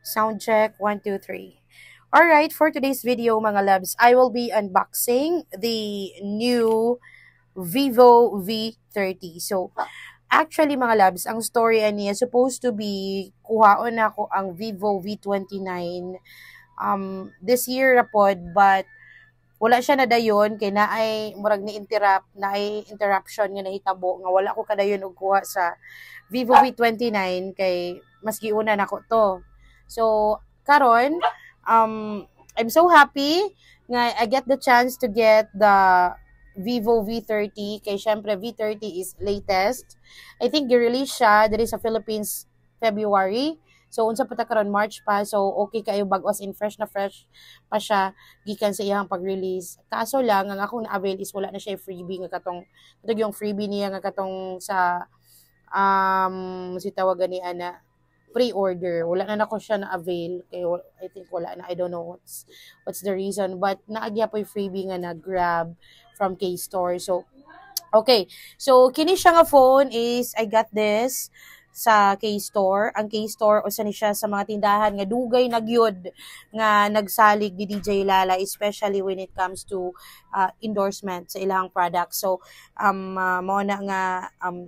Sound check, 1, 2, 3. Alright, for today's video mga loves, I will be unboxing the new Vivo V30. So, actually mga loves, ang story niya supposed to be, kuhaon na ako ang Vivo V29 this year na pod, but wala siya na dayon kay naay murag ni interruption nga nahitabo nga wala ko kadayon og kuha sa Vivo V29 kay mas giuna nako to. So karon I'm so happy nga I get the chance to get the Vivo V30 kay syempre V30 is latest. I think gi-release siya diri sa Philippines February. So unsa pa ta karon March pa, so okay kayo bag-os in fresh na fresh pa siya gikan sa iyang pag-release. Kaso lang ang akong na-avail is wala na siya freebie nga katong yung freebie niya nga katong sa si tawagan ni ana pre-order. Wala na nako siya na-avail kay I think wala na, I don't know what's the reason, but naagya po yung freebie nga na-grab from K-Store. So okay. So kini siya nga phone is I got this sa K-Store. Ang K-Store usa ni siya sa mga tindahan nga dugay nagyod nga nagsalig ni DJ Lala, especially when it comes to endorsement sa ilang product. So mao na nga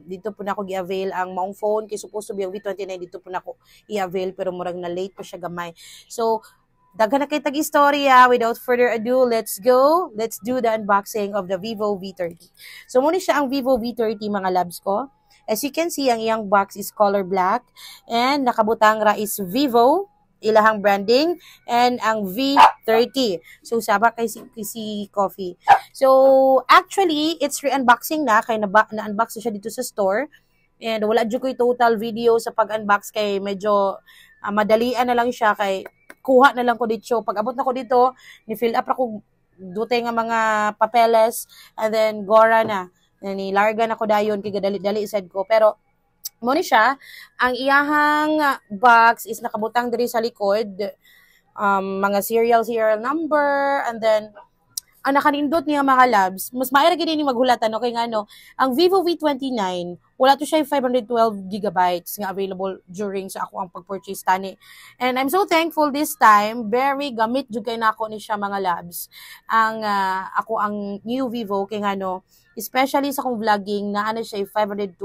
dito po na ako gi-avail ang maong phone kay supposed to be ang V29 dito po na ako i-avail pero murag na late pa siya gamay. So daghan na kay tag-istorya. Without further ado, let's go. Let's do the unboxing of the Vivo V30. So muna siya ang Vivo V30 mga labs ko. As you can see, ang iyang box is color black and nakabutang ra is Vivo, ilahang branding, and ang V30. So, saba kay si Coffee. So, actually, it's re-unboxing na, kay na-unbox na siya dito sa store. And wala dyan ko yung total video sa pag-unbox kay medyo madalian na lang siya kay kuha na lang ko dito. Pag abot na ko dito, ni-fill up ako dute nga mga papeles and then gora na. Nilarga na ko dayon kay gadali-dali sad ko, pero mo ni siya ang iyahang box is nakabutang diri sa likod, mga serial number, and then ang nakanindot niya mga labs, mas maaari gid ni maghulatan no kay ngano ang Vivo V29 wala to siya 512 gigabytes nga available during sa ako ang pag-purchase tani. And I'm so thankful this time, very gamit jud kay nako ni siya mga labs. Ang ako ang new Vivo kay ngano especially sa akong vlogging na ano siya 512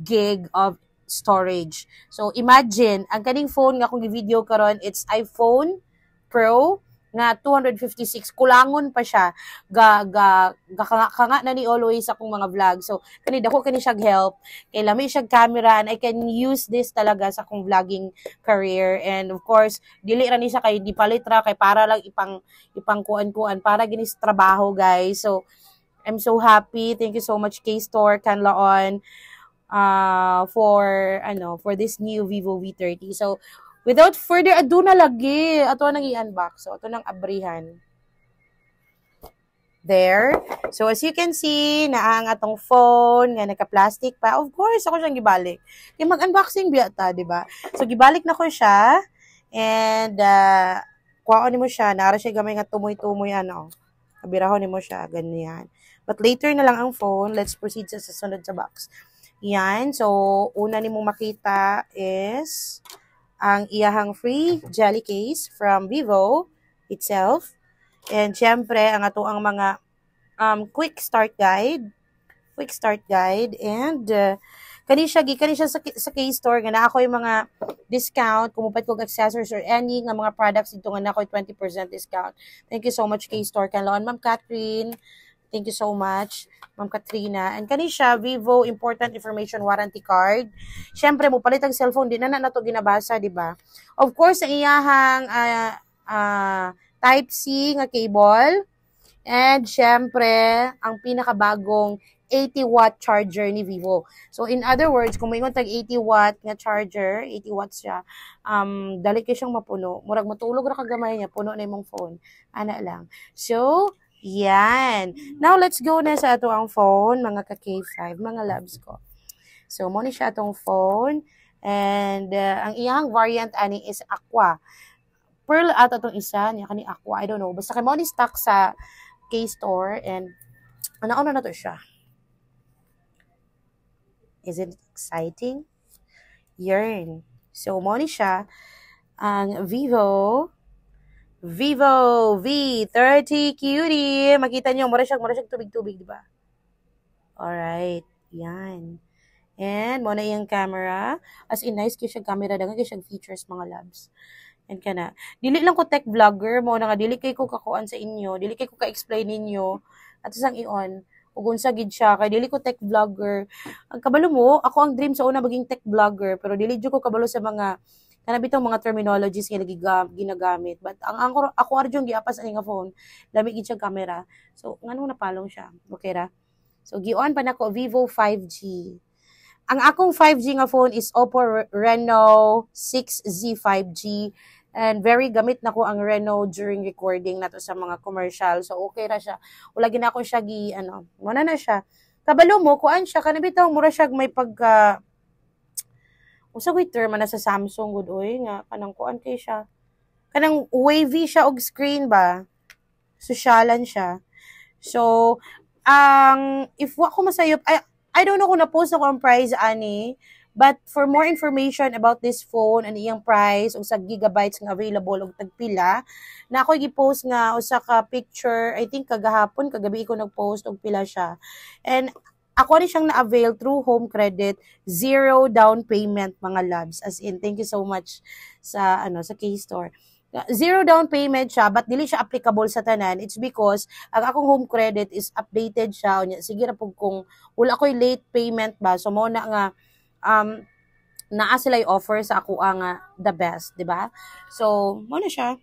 gig of storage. So imagine ang kaning phone nga akong gi-video karon, it's iPhone Pro nga 256, kulangon pa siya kanga na ni always akong mga vlog. So kani dako kani siya help kay lami siya camera and I can use this talaga sa akong vlogging career. And of course dili ra ni siya kay di palit ra kay para lang ipang kuan para ginis trabaho guys. So I'm so happy. Thank you so much K-Store Canlaon for this new Vivo V30. So without further ado na lagi ato nang i-unbox. So ato nang abrihan. There. So as you can see, naang atong phone nga naka-plastic pa. Of course, ako siyang gibalik. Kaya mag-unboxing biya ta, di ba? So gibalik na ko siya and kuhaon nimo siya, nara siya gamay nga tumoy-tumoy ano. Kabirahon nimo siya ganyan. But later na lang ang phone. Let's proceed sa sunod sa box. Yan. So, una nimong makita is ang iyahang free jelly case from Vivo itself. And syempre, ang ato ang mga quick start guide. And kani siya sa K-Store nga na ako yung mga discount kumupat kog accessories or any nga mga products dito nga na ako 20% discount. Thank you so much K-Store kanlon Ma'am Catherine. Thank you so much, Ma'am Katrina. And kani siya, Vivo Important Information Warranty Card. Siyempre, mo palit ang cellphone, di na to ginabasa, di ba? Of course, ang iyahang Type-C nga cable. And siyempre, ang pinakabagong 80-watt charger ni Vivo. So, in other words, kung mayroon tag 80-watt nga charger, 80 watts siya, dali kayo siyang mapuno. Murag matulog ra kagamay niya, puno na yung phone. Ana lang. So, yan. Now, let's go na sa ato ang phone, mga ka-K5, mga loves ko. So, mo ni siya atong phone. And, ang iyang variant ani is Aqua. Pearl at atong isa, niya kani Aqua, I don't know. Basta kay mo ni stock sa K-Store. And, ano na to siya. Is it exciting? Yarn. So, mo ni siya. ang Vivo V30 Cutie. Makita nyo, mura siyang tubig-tubig, di ba? Alright, yan. And, mo na yung camera. As in, nice kayo siyang camera. Dagan kayo siyang features, mga loves. Yan ka na. Dili lang ko tech vlogger mo na nga. Dili kayo ko kakuan sa inyo. Dili kayo ko ka-explain ninyo. At isang ion. Ug unsa gid siya kay dili ko tech vlogger. Ang kabalo mo, ako ang dream sa una maging tech vlogger, pero dili jud ko kabalo sa mga kanabitong mga terminologies nga ginagamit. But ang ako arjong giapas ani nga phone, lami gid siya camera. So nganong napalong siya. Okay ra. So gion pa nako Vivo 5G. Ang akong 5G nga phone is Oppo Reno 6Z 5G. And very gamit na ko ang Reno during recording nato sa mga commercial. So, okay ra siya. Wala gina ko siya muna na siya. Kabalo mo, kuan siya, kanabitaw, mura siya may pagka, usa ko'y term na sa Samsung, good oy, nga, kanang kuan kay siya. Kanang wavy siya og screen ba? Sosyalan siya. So, if wa ko masayop, I don't know kung na-post ako ang price, ani, but for more information about this phone and iyang price ug sa gigabytes nga available og tagpila, na ako gi-post nga usa ka picture, I think kagabi ko nag-post og pila siya. And ako ni siyang na-avail through home credit, 0 down payment, mga loves. As in, thank you so much sa sa K-Store. 0 down payment siya, but dili siya applicable sa tanan. It's because ang akong home credit is updated siya. Sige na po kung wala ko'y late payment ba, so mo na nga naa sila offer sa ako ang the best, di ba? So, mo na siya.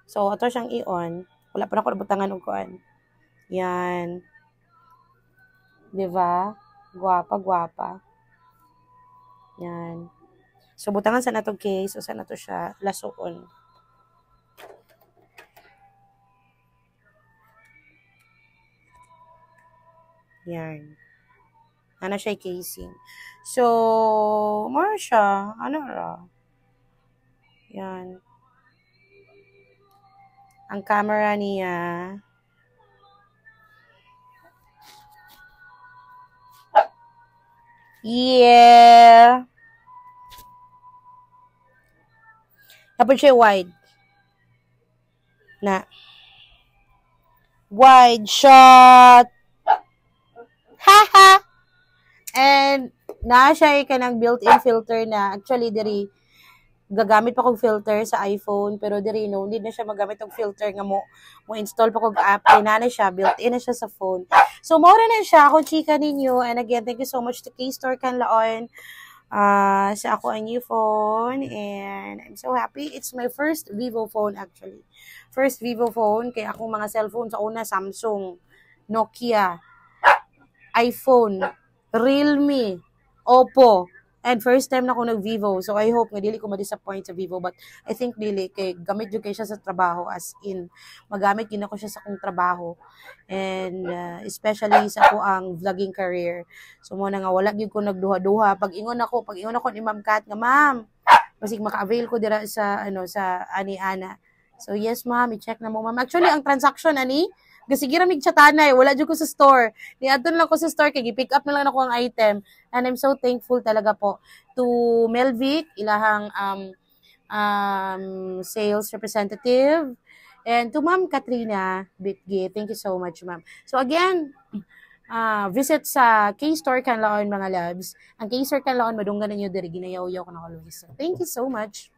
So, ato siyang i-on. Wala pa na ako nabutangan og kuan. Yan. Di ba? Gwapa. Yan. So, butangan sa natong case o sa nato siya lasuon. Yan. Ano siya casing. So, more siya. Ano ra? Yan. Ang camera niya. Yeah. Tapos siya wide. Wide shot. Haha. And naa siya kanang built-in filter na actually diri gagamit pa kog filter sa iPhone pero diri no need na siya magamit og filter nga mo install pa kog app na siya built-in na siya sa phone. So mao na siya ako chika ninyo, and again thank you so much to K-Store Kanlaon sa ako ang new phone, and I'm so happy. It's my first Vivo phone actually. First Vivo phone kay akong mga cellphone sa una Samsung, Nokia, iPhone, Realme, Oppo, and first time na ako nag-Vivo. So, I hope nga dili ko ma-disappoint sa Vivo. But, I think dili, kay gamit yun kayo siya sa trabaho. As in, magamit yun ako siya sa akong trabaho. And, especially sa ako ang vlogging career. So, muna nga, wala yun ko nagduha-duha. Pag ingon ako ni Ma'am Kat, nga, Ma'am, basig maka-avail ko dira sa, sa ani-ana. So, yes, Ma'am, i-check na mo, Ma'am. Actually, ang transaction, kasi gira mig chatanay, wala jud ko sa store. Niadton lang ko sa store kay gi-pick up na lang ako ang item. And I'm so thankful talaga po to Melvic, ilahang sales representative, and to Ma'am Katrina Bitgi. Thank you so much, Ma'am. So again, visit sa K-Store Kanlaon, mga loves. Ang K-Store Kanlaon, madunggan ninyo diri, ginayaw-yaw ko na always. So, thank you so much.